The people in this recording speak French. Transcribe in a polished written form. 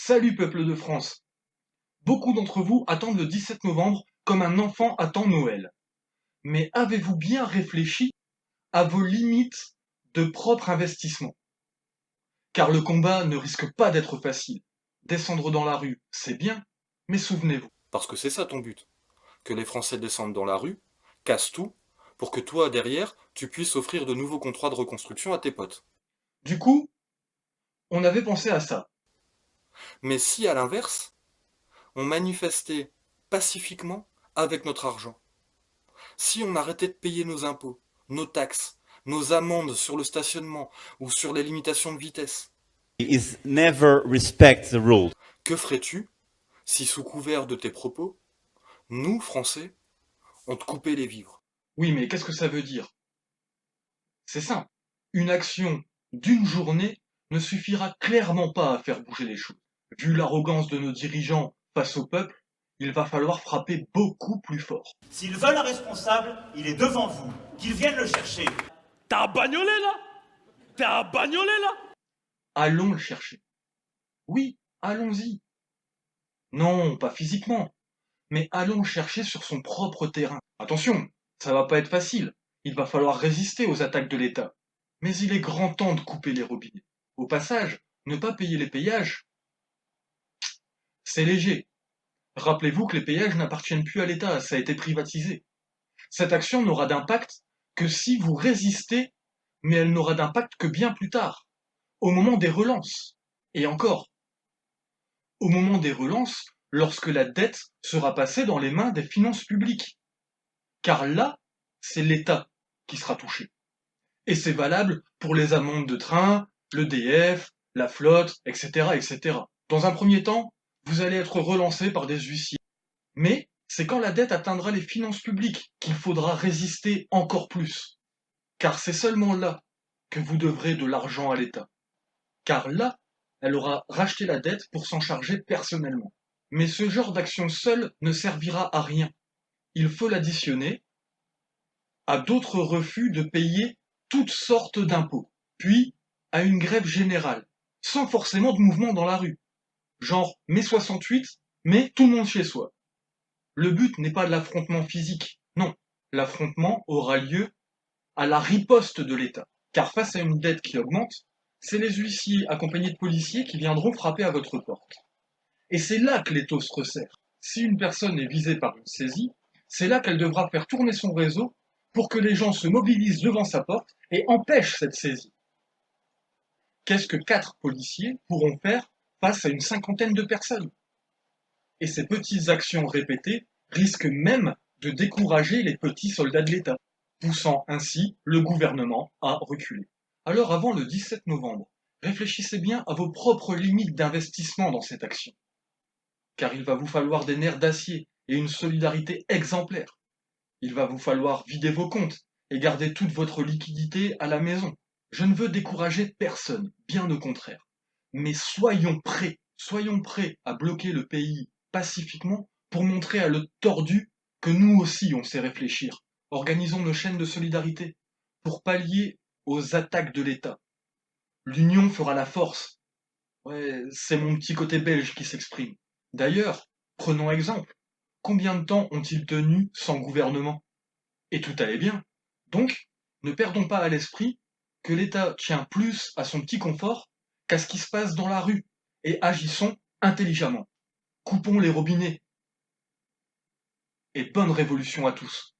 Salut peuple de France! Beaucoup d'entre vous attendent le 17 novembre comme un enfant attend Noël. Mais avez-vous bien réfléchi à vos limites de propre investissement? Car le combat ne risque pas d'être facile. Descendre dans la rue, c'est bien, mais souvenez-vous. Parce que c'est ça ton but. Que les Français descendent dans la rue, cassent tout, pour que toi, derrière, tu puisses offrir de nouveaux contrats de reconstruction à tes potes. Du coup, on avait pensé à ça. Mais si, à l'inverse, on manifestait pacifiquement avec notre argent, si on arrêtait de payer nos impôts, nos taxes, nos amendes sur le stationnement ou sur les limitations de vitesse, is never respect the rules. que ferais-tu si, sous couvert de tes propos, nous, Français, on te coupait les vivres? Oui, mais qu'est-ce que ça veut dire? C'est simple. Une action d'une journée ne suffira clairement pas à faire bouger les choses. Vu l'arrogance de nos dirigeants face au peuple, il va falloir frapper beaucoup plus fort. S'ils veulent un responsable, il est devant vous. Qu'ils viennent le chercher. T'as un bagnolet là? T'as un bagnolet là? Allons le chercher. Oui, allons-y. Non, pas physiquement, mais allons le chercher sur son propre terrain. Attention, ça va pas être facile. Il va falloir résister aux attaques de l'État. Mais il est grand temps de couper les robinets. Au passage, ne pas payer les péages, c'est léger. Rappelez-vous que les péages n'appartiennent plus à l'État, ça a été privatisé. Cette action n'aura d'impact que si vous résistez, mais elle n'aura d'impact que bien plus tard, au moment des relances. Et encore, au moment des relances, lorsque la dette sera passée dans les mains des finances publiques. Car là, c'est l'État qui sera touché. Et c'est valable pour les amendes de train, l'EDF, la flotte, etc., etc. Dans un premier temps, vous allez être relancé par des huissiers. Mais c'est quand la dette atteindra les finances publiques qu'il faudra résister encore plus. Car c'est seulement là que vous devrez de l'argent à l'État. Car là, elle aura racheté la dette pour s'en charger personnellement. Mais ce genre d'action seule ne servira à rien. Il faut l'additionner à d'autres refus de payer toutes sortes d'impôts, puis à une grève générale, sans forcément de mouvement dans la rue. Genre mai 68, mais tout le monde chez soi. Le but n'est pas de l'affrontement physique, non. L'affrontement aura lieu à la riposte de l'État. Car face à une dette qui augmente, c'est les huissiers accompagnés de policiers qui viendront frapper à votre porte. Et c'est là que l'étau se resserre. Si une personne est visée par une saisie, c'est là qu'elle devra faire tourner son réseau pour que les gens se mobilisent devant sa porte et empêchent cette saisie. Qu'est-ce que 4 policiers pourront faire face à une cinquantaine de personnes? Et ces petites actions répétées risquent même de décourager les petits soldats de l'État, poussant ainsi le gouvernement à reculer. Alors avant le 17 novembre, réfléchissez bien à vos propres limites d'investissement dans cette action. Car il va vous falloir des nerfs d'acier et une solidarité exemplaire. Il va vous falloir vider vos comptes et garder toute votre liquidité à la maison. Je ne veux décourager personne, bien au contraire. Mais soyons prêts à bloquer le pays pacifiquement pour montrer à le tordu que nous aussi on sait réfléchir. Organisons nos chaînes de solidarité pour pallier aux attaques de l'État. L'union fera la force. Ouais, c'est mon petit côté belge qui s'exprime. D'ailleurs, prenons exemple. Combien de temps ont-ils tenu sans gouvernement? Et tout allait bien. Donc, ne perdons pas à l'esprit que l'État tient plus à son petit confort qu'à ce qui se passe dans la rue, et agissons intelligemment. Coupons les robinets. Et bonne révolution à tous.